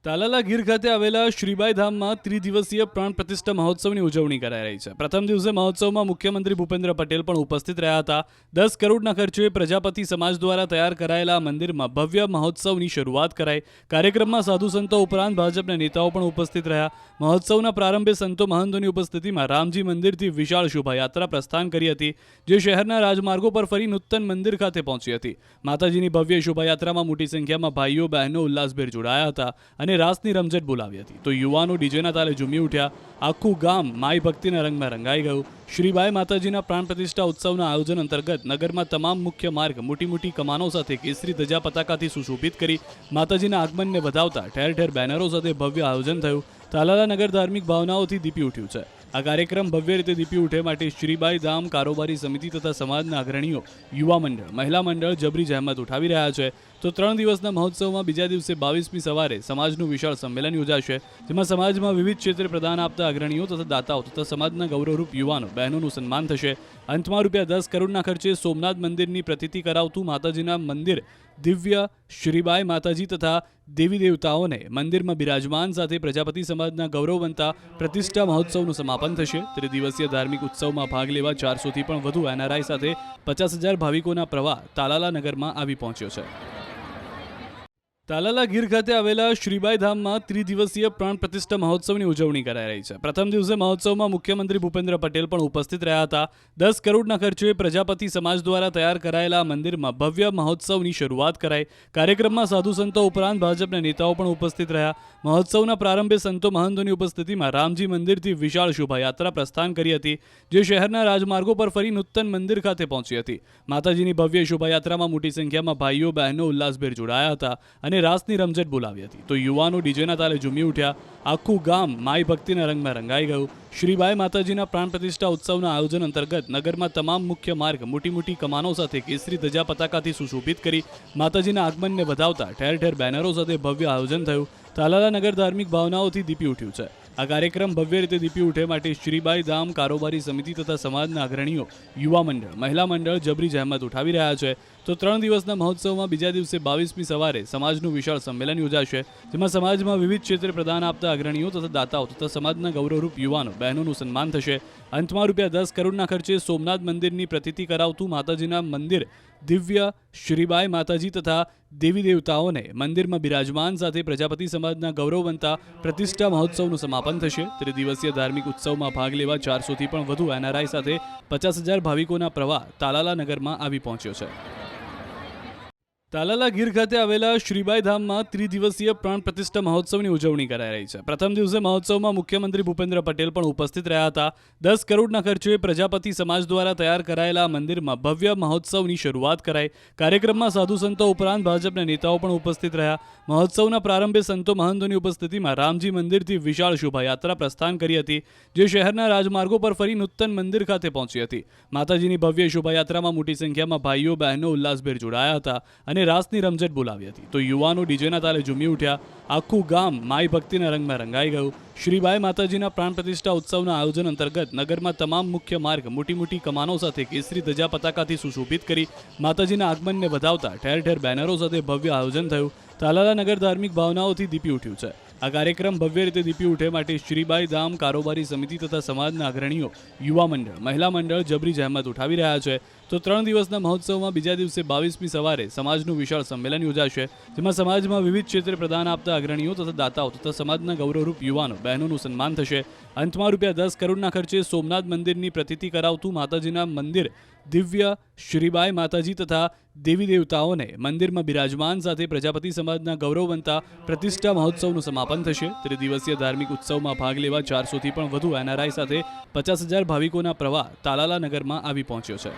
તાલાલા ગીર ખાતે આવેલા શ્રીબાઈ ધામમાં ત્રિદિવસીય પ્રાણ પ્રતિષ્ઠા મહોત્સવની ઉજવણી કરાઈ રહી છે. પ્રથમ દિવસે મહોત્સવમાં મુખ્યમંત્રી ભૂપેન્દ્ર પટેલ પણ ઉપસ્થિત રહ્યા હતા. 10 કરોડના ખર્ચે પ્રજાપતિ સમાજ દ્વારા તૈયાર કરાયેલા મંદિરમાં ભવ્ય મહોત્સવની શરૂઆત કરાઈ. કાર્યક્રમમાં સાધુ સંતો ઉપરાંત ભાજપના નેતાઓ પણ ઉપસ્થિત રહ્યા. મહોત્સવના પ્રારંભે સંતો મહંતોની ઉપસ્થિતિમાં રામજી મંદિરથી વિશાળ શોભાયાત્રા પ્રસ્થાન કરી હતી, જે શહેરના રાજમાર્ગો પર ફરી નૂતન મંદિર ખાતે પહોંચી હતી. માતાજીની ભવ્ય શોભાયાત્રામાં મોટી સંખ્યામાં ભાઈઓ બહેનો ઉલ્લાસભેર જોડાયા હતા અને રાસની રમઝટ બોલાવી હતી. તો યુવાનો ડીજેના તાલે ઝૂમી ઉઠ્યા. આખું ગામ માઈ ભક્તિના રંગમાં રંગાઈ ગયું. શ્રીબાઈ માતાજીના પ્રાણ પ્રતિષ્ઠા ઉત્સવના આયોજન અંતર્ગત નગરમાં તમામ મુખ્ય માર્ગ મોટી મોટી કમાનો સાથે કેસરી ધજા પતાકાથી સુશોભિત કરી માતાજીના આગમનને વધાવતા ઠેર ઠેર બેનરો સાથે ભવ્ય આયોજન થયું. તાલાલા નગર ધાર્મિક ભાવનાઓથી દીપી ઉઠ્યું છે. આ કાર્યક્રમ ભવ્ય રીતે દીપી ઉઠે માટે શ્રીબાઈ ધામ કારોબારી સમિતિ તથા સમાજના અગ્રણીઓ, યુવા મંડળ, મહિલા મંડળ જબરી જહેમત ઉઠાવી રહ્યા છે. તો 3 દિવસના મહોત્સવમાં બીજા દિવસે 22મી સવારે સમાજનું વિશાળ સંમેલન યોજાશે, જેમાં સમાજમાં વિવિધ ક્ષેત્રે પ્રદાન આપતા અગ્રણીઓ તથા દાતાઓ તથા સમાજના ગૌરવરૂપ યુવાનો બહેનોનું સન્માન થશે. અંતમાં ₹10 કરોડના ખર્ચે સોમનાથ મંદિરની પ્રતિતિ કરાવતું માતાજીના મંદિર દિવ્ય શ્રીબાઈ માતાજી તથા દેવી દેવતાઓને મંદિરમાં બિરાજમાન સાથે પ્રજાપતિ સમાજના ગૌરવવંતા પ્રતિષ્ઠા મહોત્સવનું સમાપન થશે. ત્રિદિવસીય ધાર્મિક ઉત્સવમાં ભાગ લેવા 400થી પણ વધુ એનઆરઆઈ સાથે 50,000 ભાવિકોના પ્રવાહ તાલાલા નગરમાં આવી પહોંચ્યો છે. તાલાલા ગીર ખાતે આવેલા શ્રીબાઈ ધામમાં ત્રિદિવસીય પ્રાણ પ્રતિષ્ઠા મહોત્સવની ઉજવણી કરાઈ રહી છે. પ્રથમ દિવસે મહોત્સવમાં મુખ્યમંત્રી ભૂપેન્દ્ર પટેલ પણ ઉપસ્થિત રહ્યા હતા. 10 કરોડના ખર્ચે પ્રજાપતિ સમાજ દ્વારા તૈયાર કરાયેલા મંદિરમાં ભવ્ય મહોત્સવની શરૂઆત કરાઈ. કાર્યક્રમમાં સાધુ સંતો ઉપરાંત ભાજપના નેતાઓ પણ ઉપસ્થિત રહ્યા. મહોત્સવના પ્રારંભે સંતો મહંતોની ઉપસ્થિતિમાં રામજી મંદિરથી વિશાળ શોભાયાત્રા પ્રસ્થાન કરી હતી, જે શહેરના રાજમાર્ગો પર ફરી નૂતન મંદિર ખાતે પહોંચી હતી. માતાજીની ભવ્ય શોભાયાત્રામાં મોટી સંખ્યામાં ભાઈઓ બહેનો ઉલ્લાસભેર જોડાયા હતા અને રાસની રમઝટ બોલાવી હતી. તો યુવાનો ડીજેના તાલે ઝૂમી ઉઠ્યા. આખું ગામ માઈ ભક્તિના રંગમાં રંગાઈ ગયું. શ્રીબાઈ માતાજીના પ્રાણ પ્રતિષ્ઠા ઉત્સવના આયોજન અંતર્ગત નગરમાં તમામ મુખ્ય માર્ગ મોટી મોટી કમાનો સાથે કેસરી ધજા પતાકાથી સુશોભિત કરી માતાજીના આગમનને વધાવતા ઠેર ઠેર બેનરો સાથે ભવ્ય આયોજન થયું. તાલાલા નગર ધાર્મિક ભાવનાઓથી દીપી ઉઠ્યું છે. આ કાર્યક્રમ ભવ્ય રીતે દીપી ઉઠે માટે શ્રીબાઈ ધામ કારોબારી સમિતિ તથા સમાજના અગ્રણીઓ, યુવા મંડળ, મહિલા મંડળ જબરી જહેમત ઉઠાવી રહ્યા છે. તો 3 દિવસના મહોત્સવમાં બીજા દિવસે 22મી સવારે સમાજનું વિશાળ સંમેલન યોજાશે, જેમાં સમાજમાં વિવિધ ક્ષેત્રે પ્રદાન આપતા અગ્રણીઓ તથા દાતાઓ તથા સમાજના ગૌરવરૂપ યુવાનો બહેનોનું સન્માન થશે. અંતમાં ₹10 કરોડના ખર્ચે સોમનાથ મંદિરની પ્રતિતિ કરાવતું માતાજીના મંદિર દિવ્ય શ્રીબાઈ માતાજી તથા દેવી દેવતાઓને મંદિરમાં બિરાજમાન સાથે પ્રજાપતિ સમાજના ગૌરવવંતા પ્રતિષ્ઠા મહોત્સવનું સમાપન થશે. ત્રિદિવસીય ધાર્મિક ઉત્સવમાં ભાગ લેવા 400થી પણ વધુ એનઆરઆઈ સાથે 50,000 ભાવિકોના પ્રવાહ તાલાલા નગરમાં આવી પહોંચ્યો છે. તાલાલા ગીર ખાતે આવેલા શ્રીબાઈ ધામમાં ત્રિદિવસીય પ્રાણ પ્રતિષ્ઠા મહોત્સવની ઉજવણી કરાઈ રહી છે. પ્રથમ દિવસે મહોત્સવમાં મુખ્યમંત્રી ભૂપેન્દ્ર પટેલ પણ ઉપસ્થિત રહ્યા હતા. 10 કરોડના ખર્ચે પ્રજાપતિ સમાજ દ્વારા તૈયાર કરાયેલા મંદિરમાં ભવ્ય મહોત્સવની શરૂઆત કરાઈ. કાર્યક્રમમાં સાધુ સંતો ઉપરાંત ભાજપના નેતાઓ પણ ઉપસ્થિત રહ્યા. મહોત્સવના પ્રારંભે સંતો મહંતોની ઉપસ્થિતિમાં રામજી મંદિરથી વિશાળ શોભાયાત્રા પ્રસ્થાન કરી હતી, જે શહેરના રાજમાર્ગો પર ફરી નૂતન મંદિર ખાતે પહોંચી હતી. માતાજીની ભવ્ય શોભાયાત્રામાં મોટી સંખ્યામાં ભાઈઓ બહેનો ઉલ્લાસભેર જોડાયા હતા અને રાસની રમઝટ બોલાવી હતી. તો યુવાનો ડીજેના તાલે ઝૂમી ઉઠ્યા. આખું ગામ માઈ ભક્તિના રંગમાં રંગાઈ ગયું. શ્રીબાઈ માતાજીના પ્રાણ પ્રતિષ્ઠા ઉત્સવના આયોજન અંતર્ગત નગરમાં તમામ મુખ્ય માર્ગ મોટી મોટી કમાનો સાથે કેસરી ધજા પતાકાથી સુશોભિત કરી માતાજીના આગમનને વધાવતા ઠેર ઠેર બેનરો સાથે ભવ્ય આયોજન થયું. તાલાલા નગર ધાર્મિક ભાવનાઓથી દીપી ઉઠ્યું છે. આ કાર્યક્રમ ભવ્ય રીતે દીપી ઉઠે માટે શ્રીબાઈ ધામ કારોબારી સમિતિ તથા સમાજના અગ્રણીઓ, યુવા મંડળ, મહિલા મંડળ જબરી જહેમત ઉઠાવી રહ્યા છે. તો 3 દિવસના મહોત્સવમાં બીજા દિવસે 22મી સવારે સમાજનું વિશાળ સંમેલન યોજાશે, જેમાં સમાજમાં વિવિધ ક્ષેત્રે પ્રદાન આપતા અગ્રણીઓ તથા દાતાઓ તથા સમાજના ગૌરવરૂપ યુવાનો બહેનોનું સન્માન થશે. અંતમાં ₹10 કરોડના ખર્ચે સોમનાથ મંદિરની પ્રતિતિ કરાવતું માતાજીના મંદિર દિવ્ય શ્રીબાઈ માતાજી તથા દેવી દેવતાઓને મંદિરમાં બિરાજમાન સાથે પ્રજાપતિ સમાજના ગૌરવવંતા પ્રતિષ્ઠા મહોત્સવનું સમાપન થશે. ત્રિદિવસીય ધાર્મિક ઉત્સવમાં ભાગ લેવા 400થી પણ વધુ એનઆરઆઈ સાથે 50,000 ભાવિકોના પ્રવાહ તાલાલા નગરમાં આવી પહોંચ્યો છે.